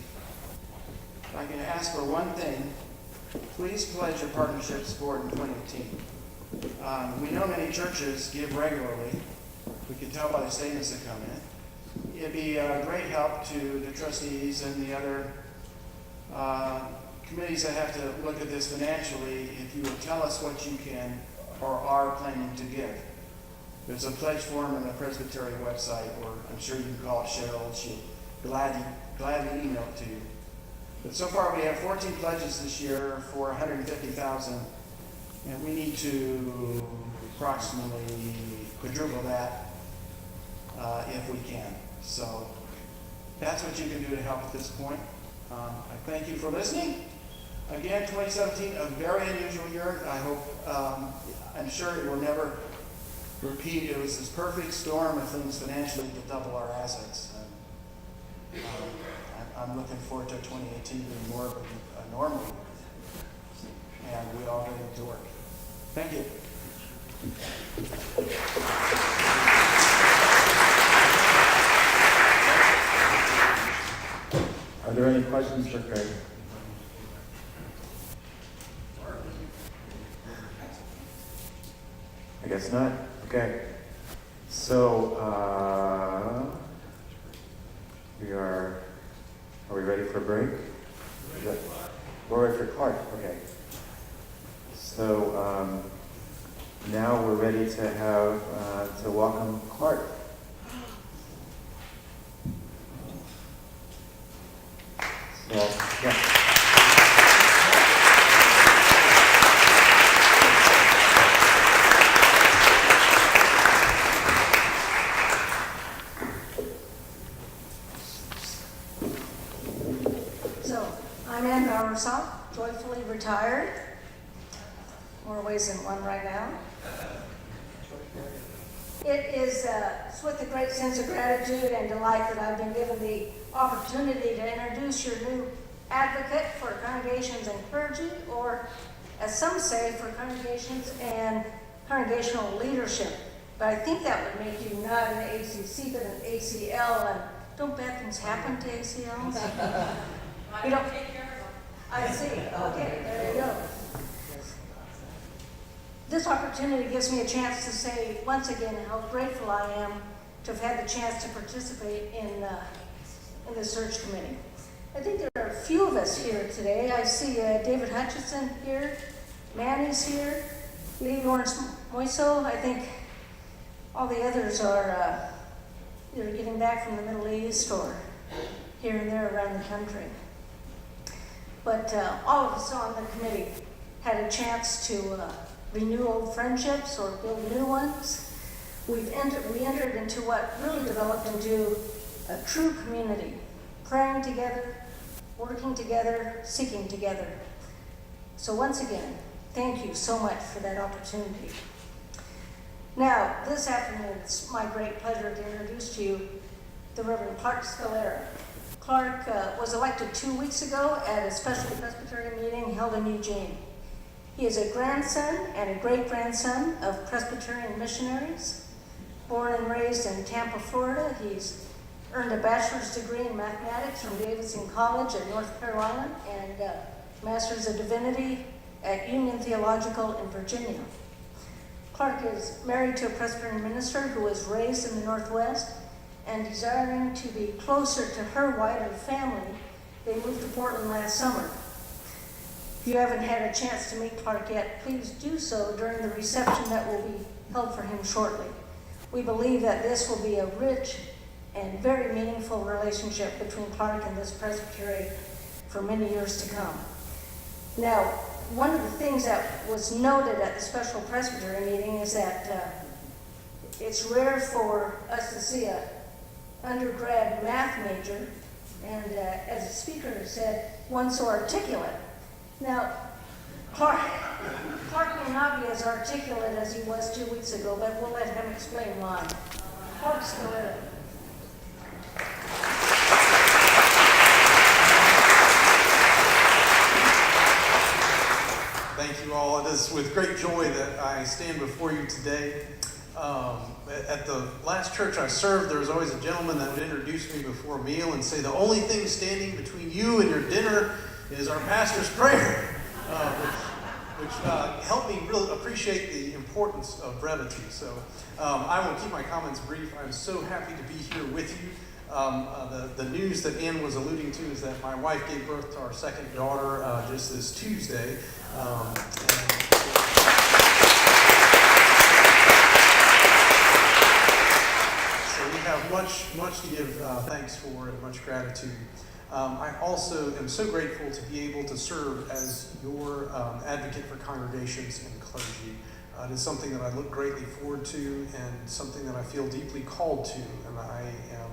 If I can ask for one thing, please pledge your partnership support in 2018. We know many churches give regularly. We can tell by the statements that come in. It'd be a great help to the trustees and the other committees that have to look at this financially if you would tell us what you can or are planning to give. There's a pledge form on the Presbytery website, or I'm sure you can call Cheryl. She'll gladly email it to you. But so far we have 14 pledges this year for $150,000. And we need to approximately quadruple that if we can. So that's what you can do to help at this point. I thank you for listening. Again, 2017, a very unusual year. I hope, I'm sure it will never repeat. It was this perfect storm of things financially to double our assets. I'm looking forward to 2018 being more of a normal year. And we all get to work. Thank you. Are there any questions for Craig? I guess not. Okay. So are we ready for a break? We're ready for Clark. Okay. So now we're ready to have to welcome Clark. So, yeah. Joyfully retired. More ways than one right now. It's with a great sense of gratitude and delight that I've been given the opportunity to introduce your new advocate for congregations and clergy, or as some say, for congregations and congregational leadership. But I think that would make you not an ACC, but an ACL, and don't bad things happen to ACLs? You don't take care of them. I see. Okay, there you go. This opportunity gives me a chance to say once again how grateful I am to have had the chance to participate in the search committee. I think there are a few of us here today. I see David Hutchison here, Manny's here, Lee Lawrence Moiso. I think all the others are either getting back from the Middle East or here and there around the country. But all of us on the committee had a chance to renew old friendships or build new ones. We entered into what really developed into a true community, praying together, working together, seeking together. So once again, thank you so much for that opportunity. Now, this afternoon, it's my great pleasure to introduce to you the Reverend Clark Scalera. Clark was elected 2 weeks ago at a special Presbyterian meeting held in Eugene. He is a grandson and a great-grandson of Presbyterian missionaries. Born and raised in Tampa, Florida, he's earned a bachelor's degree in mathematics from Davidson College in North Carolina and a master's of divinity at Union Theological in Virginia. Clark is married to a Presbyterian minister who was raised in the Northwest, and desiring to be closer to her wider family, they moved to Portland last summer. If you haven't had a chance to meet Clark yet, please do so during the reception that will be held for him shortly. We believe that this will be a rich and very meaningful relationship between Clark and this presbytery for many years to come. Now, one of the things that was noted at the special presbytery meeting is that it's rare for us to see a undergrad math major, and as the speaker said, one so articulate. Now, Clark may not be as articulate as he was 2 weeks ago, but we'll let him explain why. Clark Scalera. Thank you all. It is with great joy that I stand before you today. At the last church I served, there was always a gentleman that would introduce me before a meal and say, the only thing standing between you and your dinner is our pastor's prayer, which helped me really appreciate the importance of brevity. So I will keep my comments brief. I'm so happy to be here with you. The news that Ann was alluding to is that my wife gave birth to our second daughter just this Tuesday. So we have much to give thanks for and much gratitude. I also am so grateful to be able to serve as your advocate for congregations and clergy. It is something that I look greatly forward to and something that I feel deeply called to, and I am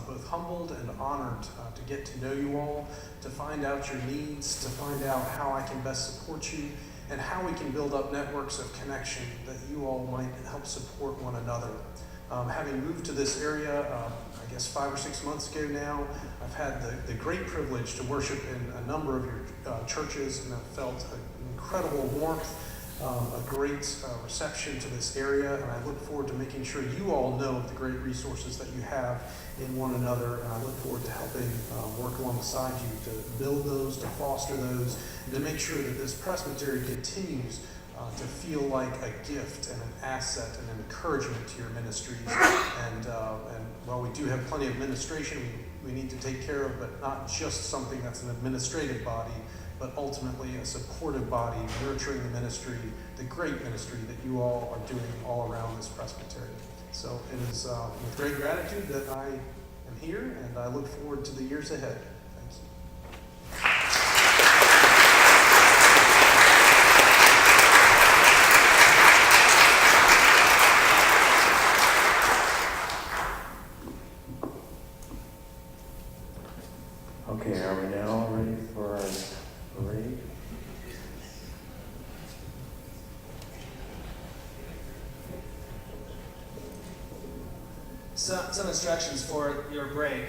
both humbled and honored to get to know you all, to find out your needs, to find out how I can best support you, and how we can build up networks of connection that you all might help support one another. Having moved to this area, I guess 5 or 6 months ago now, I've had the great privilege to worship in a number of your churches, and I've felt an incredible warmth, a great reception to this area, and I look forward to making sure you all know of the great resources that you have in one another, and I look forward to helping work alongside you to build those, to foster those, and to make sure that this presbytery continues to feel like a gift and an asset and an encouragement to your ministries. And while we do have plenty of administration we need to take care of, but not just something that's an administrative body, but ultimately a supportive body nurturing the ministry, the great ministry that you all are doing all around this presbytery. So it is with great gratitude that I am here, and I look forward to the years ahead. Thank you. Okay, are we now ready for our parade? Some instructions for your break.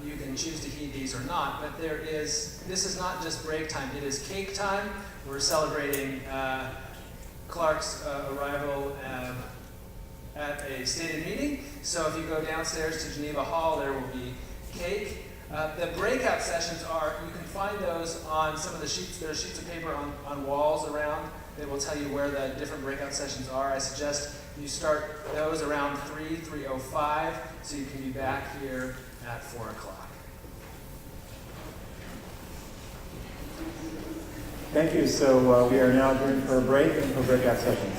You can choose to heed these or not, but this is not just break time, it is cake time. We're celebrating Clark's arrival at a stated meeting. So if you go downstairs to Geneva Hall, there will be cake. The breakout sessions you can find those on some of the sheets. There are sheets of paper on walls around. They will tell you where the different breakout sessions are. I suggest you start those around 3:05, so you can be back here at 4 o'clock. Thank you. So we are now adjourned for a break and for breakout sessions.